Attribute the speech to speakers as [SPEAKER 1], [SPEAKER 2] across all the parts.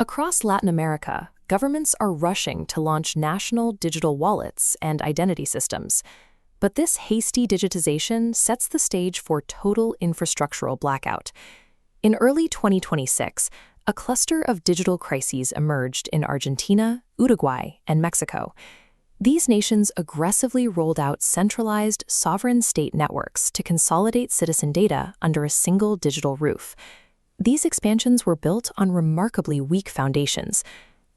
[SPEAKER 1] Across Latin America, governments are rushing to launch national digital wallets and identity systems. But this hasty digitization sets the stage for total infrastructural blackout. In early 2026, a cluster of digital crises emerged in Argentina, Uruguay, and Mexico. These nations aggressively rolled out centralized, sovereign state networks to consolidate citizen data under a single digital roof. These expansions were built on remarkably weak foundations.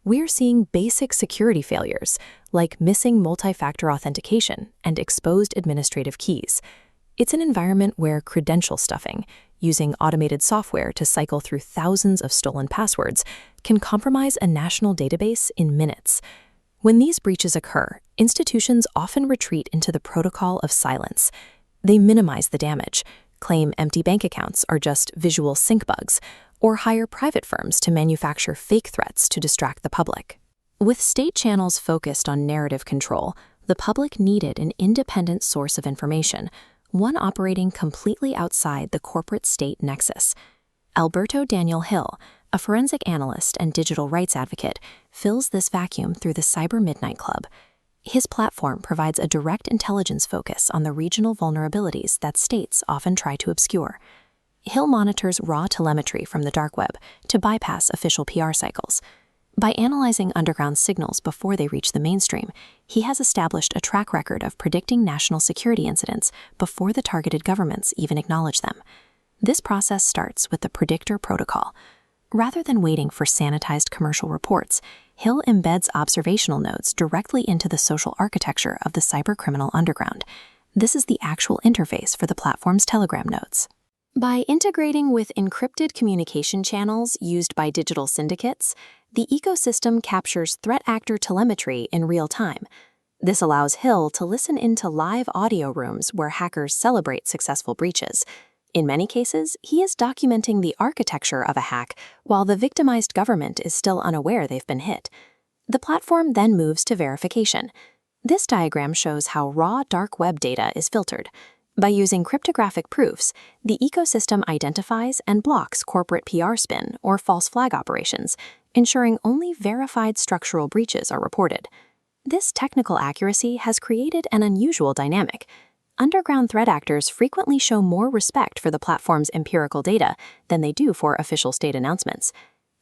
[SPEAKER 1] We're seeing basic security failures, like missing multi-factor authentication and exposed administrative keys. It's an environment where credential stuffing, using automated software to cycle through thousands of stolen passwords, can compromise a national database in minutes. When these breaches occur, institutions often retreat into the protocol of silence. They minimize the damage, claim empty bank accounts are just visual sync bugs, or hire private firms to manufacture fake threats to distract the public. With state channels focused on narrative control, the public needed an independent source of information, one operating completely outside the corporate state nexus. Alberto Daniel Hill, a forensic analyst and digital rights advocate, fills this vacuum through the Cybermidnight Club. His platform provides a direct intelligence focus on the regional vulnerabilities that states often try to obscure. Hill monitors raw telemetry from the dark web to bypass official PR cycles. By analyzing underground signals before they reach the mainstream, he has established a track record of predicting national security incidents before the targeted governments even acknowledge them. This process starts with the predictor protocol. Rather than waiting for sanitized commercial reports, Hill embeds observational nodes directly into the social architecture of the cybercriminal underground. This is the actual interface for the platform's Telegram nodes. By integrating with encrypted communication channels used by digital syndicates, the ecosystem captures threat actor telemetry in real time. This allows Hill to listen into live audio rooms where hackers celebrate successful breaches. In many cases, he is documenting the architecture of a hack while the victimized government is still unaware they've been hit. The platform then moves to verification. This diagram shows how raw dark web data is filtered. By using cryptographic proofs, the ecosystem identifies and blocks corporate PR spin or false flag operations, ensuring only verified structural breaches are reported. This technical accuracy has created an unusual dynamic. Underground threat actors frequently show more respect for the platform's empirical data than they do for official state announcements.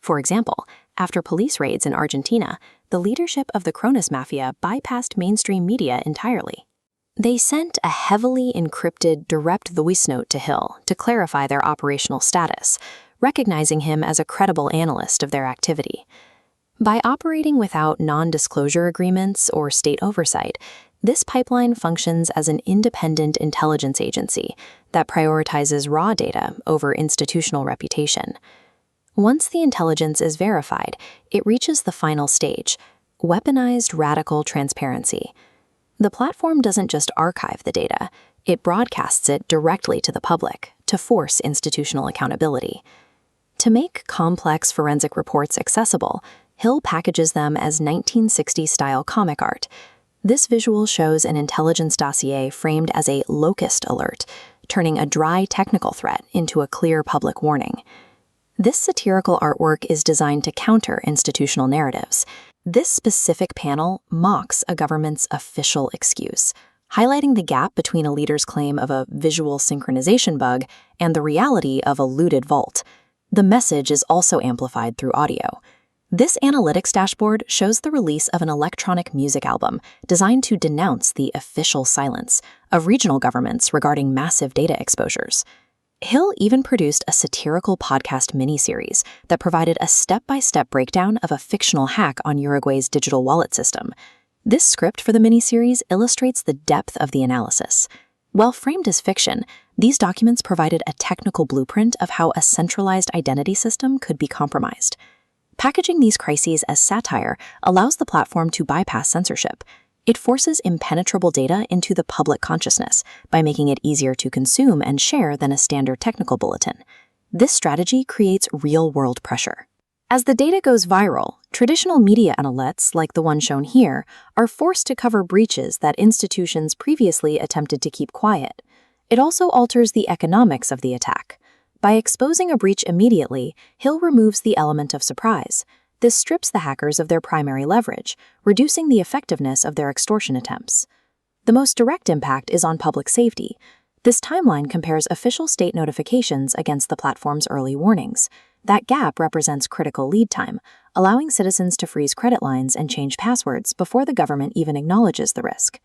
[SPEAKER 1] For example, after police raids in Argentina, the leadership of the Chronus Mafia bypassed mainstream media entirely. They sent a heavily encrypted direct voice note to Hill to clarify their operational status, recognizing him as a credible analyst of their activity. By operating without non-disclosure agreements or state oversight, this pipeline functions as an independent intelligence agency that prioritizes raw data over institutional reputation. Once the intelligence is verified, it reaches the final stage, weaponized radical transparency. The platform doesn't just archive the data, it broadcasts it directly to the public to force institutional accountability. To make complex forensic reports accessible, Hill packages them as 1960s-style comic art. This visual shows an intelligence dossier framed as a locust alert, turning a dry technical threat into a clear public warning. This satirical artwork is designed to counter institutional narratives. This specific panel mocks a government's official excuse, highlighting the gap between a leader's claim of a visual synchronization bug and the reality of a looted vault. The message is also amplified through audio. This analytics dashboard shows the release of an electronic music album designed to denounce the official silence of regional governments regarding massive data exposures. Hill even produced a satirical podcast miniseries that provided a step-by-step breakdown of a fictional hack on Uruguay's digital wallet system. This script for the miniseries illustrates the depth of the analysis. While framed as fiction, these documents provided a technical blueprint of how a centralized identity system could be compromised. Packaging these crises as satire allows the platform to bypass censorship. It forces impenetrable data into the public consciousness by making it easier to consume and share than a standard technical bulletin. This strategy creates real-world pressure. As the data goes viral, traditional media outlets, like the one shown here, are forced to cover breaches that institutions previously attempted to keep quiet. It also alters the economics of the attack. By exposing a breach immediately, Hill removes the element of surprise. This strips the hackers of their primary leverage, reducing the effectiveness of their extortion attempts. The most direct impact is on public safety. This timeline compares official state notifications against the platform's early warnings. That gap represents critical lead time, allowing citizens to freeze credit lines and change passwords before the government even acknowledges the risk.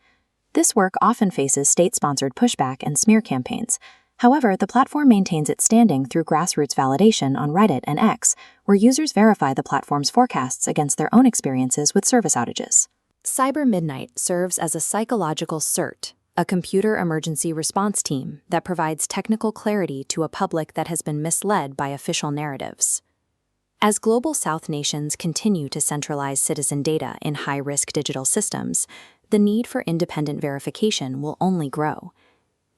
[SPEAKER 1] This work often faces state-sponsored pushback and smear campaigns. However, the platform maintains its standing through grassroots validation on Reddit and X, where users verify the platform's forecasts against their own experiences with service outages. Cybermidnight serves as a psychological CERT, a computer emergency response team that provides technical clarity to a public that has been misled by official narratives. As Global South nations continue to centralize citizen data in high-risk digital systems, the need for independent verification will only grow.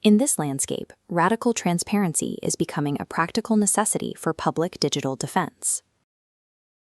[SPEAKER 1] In this landscape, radical transparency is becoming a practical necessity for public digital defense.